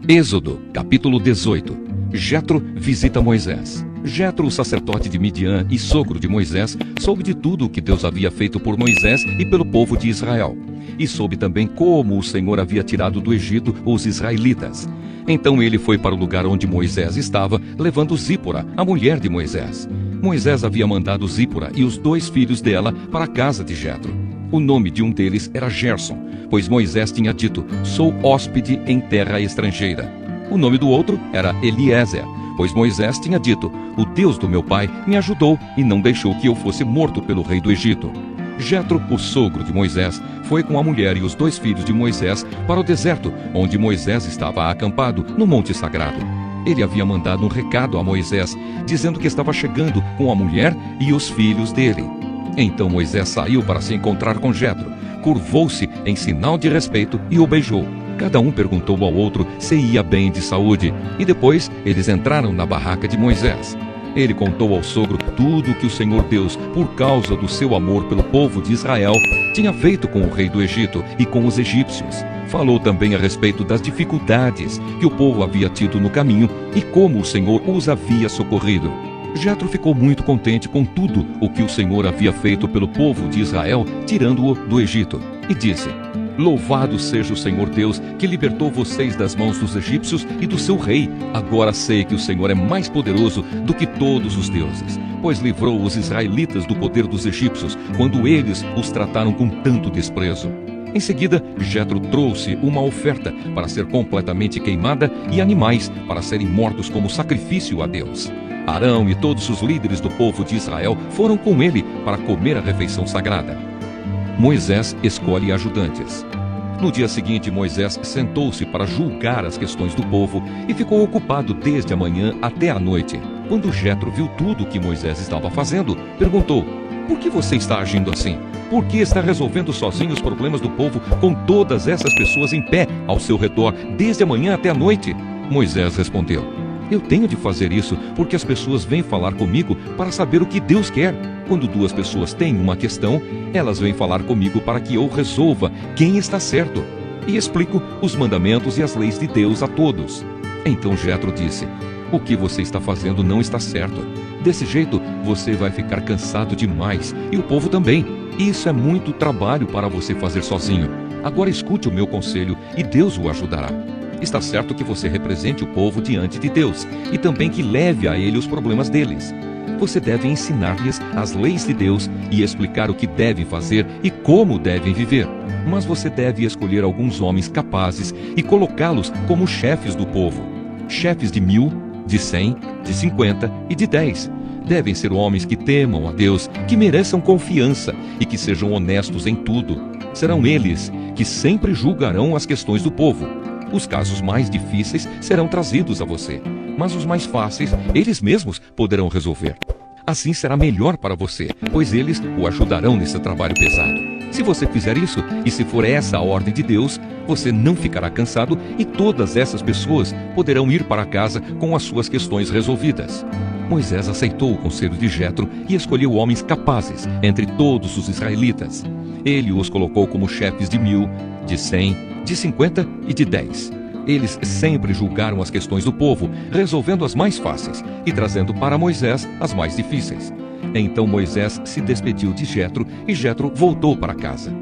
Êxodo, capítulo 18. Jetro visita Moisés. Jetro, o sacerdote de Midian e sogro de Moisés, soube de tudo o que Deus havia feito por Moisés e pelo povo de Israel. E soube também como o Senhor havia tirado do Egito os israelitas. Então ele foi para o lugar onde Moisés estava, levando Zípora, a mulher de Moisés. Moisés havia mandado Zípora e os 2 filhos dela para a casa de Jetro. O nome de um deles era Gerson, pois Moisés tinha dito: sou hóspede em terra estrangeira. O nome do outro era Eliezer, pois Moisés tinha dito: o Deus do meu pai me ajudou e não deixou que eu fosse morto pelo rei do Egito. Jetro, o sogro de Moisés, foi com a mulher e os 2 filhos de Moisés para o deserto, onde Moisés estava acampado no monte sagrado. Ele havia mandado um recado a Moisés, dizendo que estava chegando com a mulher e os filhos dele. Então Moisés saiu para se encontrar com Jetro, curvou-se em sinal de respeito e o beijou. Cada um perguntou ao outro se ia bem de saúde, e depois eles entraram na barraca de Moisés. Ele contou ao sogro tudo o que o Senhor Deus, por causa do seu amor pelo povo de Israel, tinha feito com o rei do Egito e com os egípcios. Falou também a respeito das dificuldades que o povo havia tido no caminho e como o Senhor os havia socorrido. Jetro ficou muito contente com tudo o que o Senhor havia feito pelo povo de Israel, tirando-o do Egito, e disse: louvado seja o Senhor Deus, que libertou vocês das mãos dos egípcios e do seu rei. Agora sei que o Senhor é mais poderoso do que todos os deuses, pois livrou os israelitas do poder dos egípcios, quando eles os trataram com tanto desprezo. Em seguida, Jetro trouxe uma oferta para ser completamente queimada e animais para serem mortos como sacrifício a Deus. Arão e todos os líderes do povo de Israel foram com ele para comer a refeição sagrada. Moisés escolhe ajudantes. No dia seguinte, Moisés sentou-se para julgar as questões do povo e ficou ocupado desde a manhã até a noite. Quando Jetro viu tudo o que Moisés estava fazendo, perguntou: por que você está agindo assim? Por que está resolvendo sozinho os problemas do povo com todas essas pessoas em pé ao seu redor, desde a manhã até a noite? Moisés respondeu: eu tenho de fazer isso porque as pessoas vêm falar comigo para saber o que Deus quer. Quando 2 pessoas têm uma questão, elas vêm falar comigo para que eu resolva quem está certo e explico os mandamentos e as leis de Deus a todos. Então Jetro disse: o que você está fazendo não está certo. Desse jeito, você vai ficar cansado demais, e o povo também. Isso é muito trabalho para você fazer sozinho. Agora escute o meu conselho e Deus o ajudará. Está certo que você represente o povo diante de Deus e também que leve a ele os problemas deles. Você deve ensinar-lhes as leis de Deus e explicar o que devem fazer e como devem viver. Mas você deve escolher alguns homens capazes e colocá-los como chefes do povo. Chefes de 1000, de 100, de 50 e de 10. Devem ser homens que temam a Deus, que mereçam confiança e que sejam honestos em tudo. Serão eles que sempre julgarão as questões do povo. Os casos mais difíceis serão trazidos a você, mas os mais fáceis, eles mesmos poderão resolver. Assim será melhor para você, pois eles o ajudarão nesse trabalho pesado. Se você fizer isso, e se for essa a ordem de Deus, você não ficará cansado e todas essas pessoas poderão ir para casa com as suas questões resolvidas. Moisés aceitou o conselho de Jetro e escolheu homens capazes entre todos os israelitas. Ele os colocou como chefes de 1000, de 100, de 50 e de 10. Eles sempre julgaram as questões do povo, resolvendo as mais fáceis e trazendo para Moisés as mais difíceis. Então Moisés se despediu de Jetro e Jetro voltou para casa.